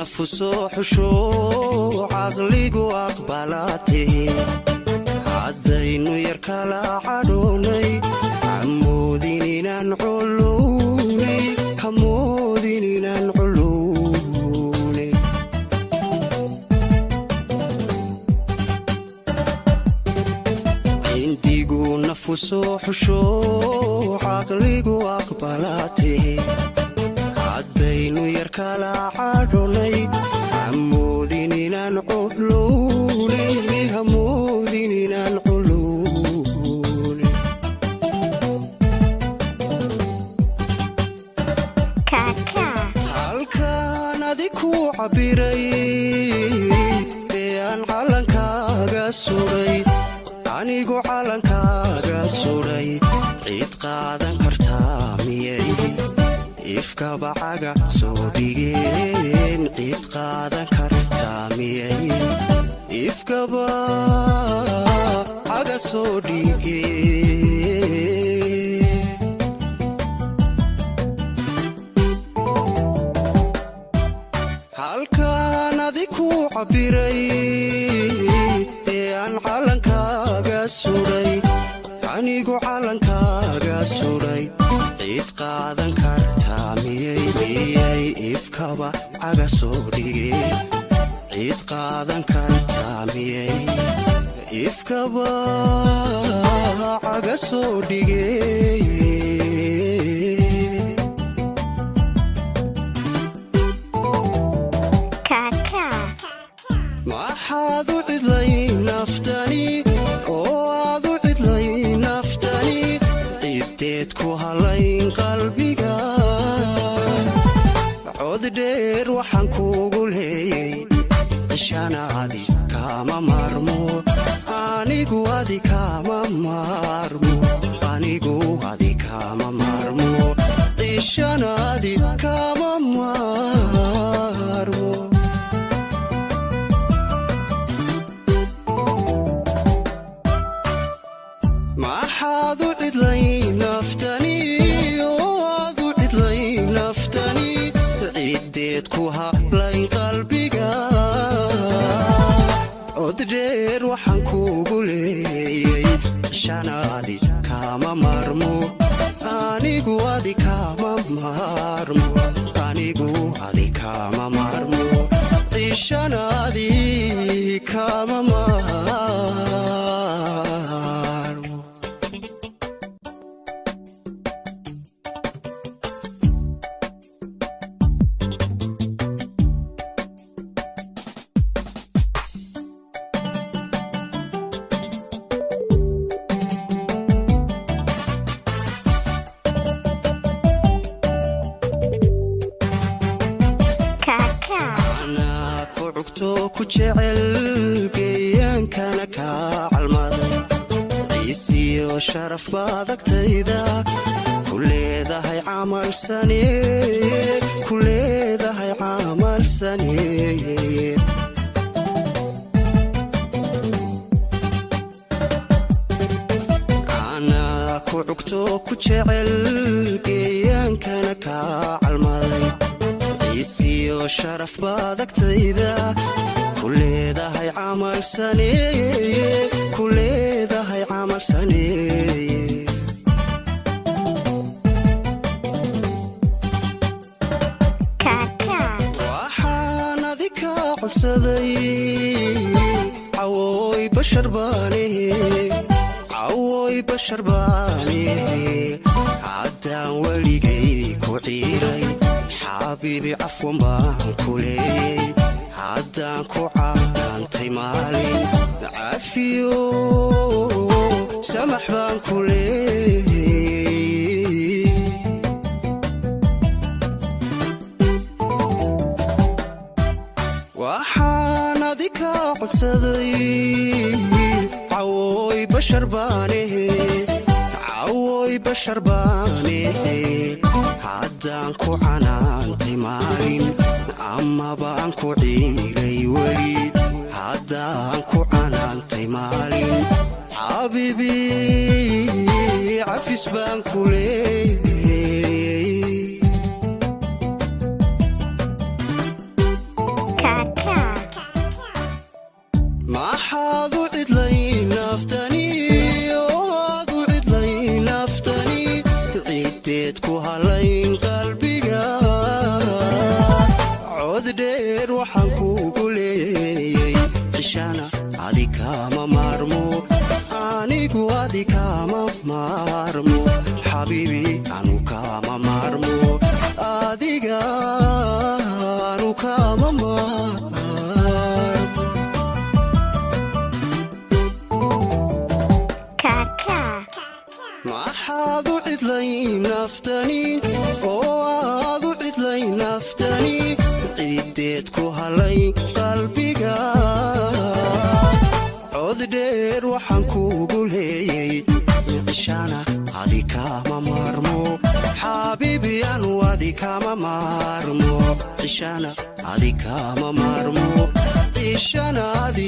نفسه حشو عقلي وأقبلاته عدينو يركلا عدوني عمودين ننعلوني حمودين ننعلوني عنديقو نفسه حشو عقلي وأقبلاته عدينو يركلا عدوني عمودين ننعلوني حمودين ننعلوني كاكا halkan adiku cabiray aan calankaaga suray anigu calankaaga suray cid qaadan kartaa miyay ifkaba caga soo dhigeen cid qaadan kartaa miyay ifkaba caga soo dhigeen halkan adiku cabiray aan calankaaga suray anigu calankaaga suray cid qaadan kartaa miyay ifkaba caga soo dhigeen cid qaadan kartaa miyay ifkaba caga soo dhigeen كاكا maxaad u cidlay naftani oo aad u cidlay naftani cideed ku halayn qalbiga cod dheer waxaan kuugu leeyay cishanaadi kama maarmo anigu adi kama maarmo anigu adi kama maarmo cishanaadi kama maarmo maxaad u cidlay naftani oo aad u cidlay naftani cideed ku hablayn qalbiga cod dheer waxaan kuugu leeyay shanaadi kama maarmo anigu adi kama maarmo anigu adi kama maarmo cishanaadi kama maarmo كاكا anaa ku cugto ku jecel geeyaankana kaa calmaday ciisiyo sharaf baad agtayda ku leedahay camal saneeye ku leedahay camal saneeye anaa ku cugto ku jecel geeyaankana kaa calmaday ciisiyo sharaf baad agtayda ku leedahay camal saneeye ku leedahay camal saneeye كاكا waxaan adika codsaday cawooy bashar baanihe cawooy bashar baanihe haddaan weligay ku ciiray xabiibi cafwan baan ku leeyay haddaan ku caagantay maalin cafiyo samax baan ku leeyay waxaan adika codsaday cawooy bashar baanihe cawooy bashar baanihe haddaan ku canaantay maalin amabaan ku ciilay weli haddaan ku canaantay maalin xabiibi cafis baan ku leeyay naftani ciideed ku halay qalbiga cod dheer waxaan kuugu leeyay cishana adi kama maarmo xabiibi anu adi kama maarmo cishana adi kama maarmo cishana adi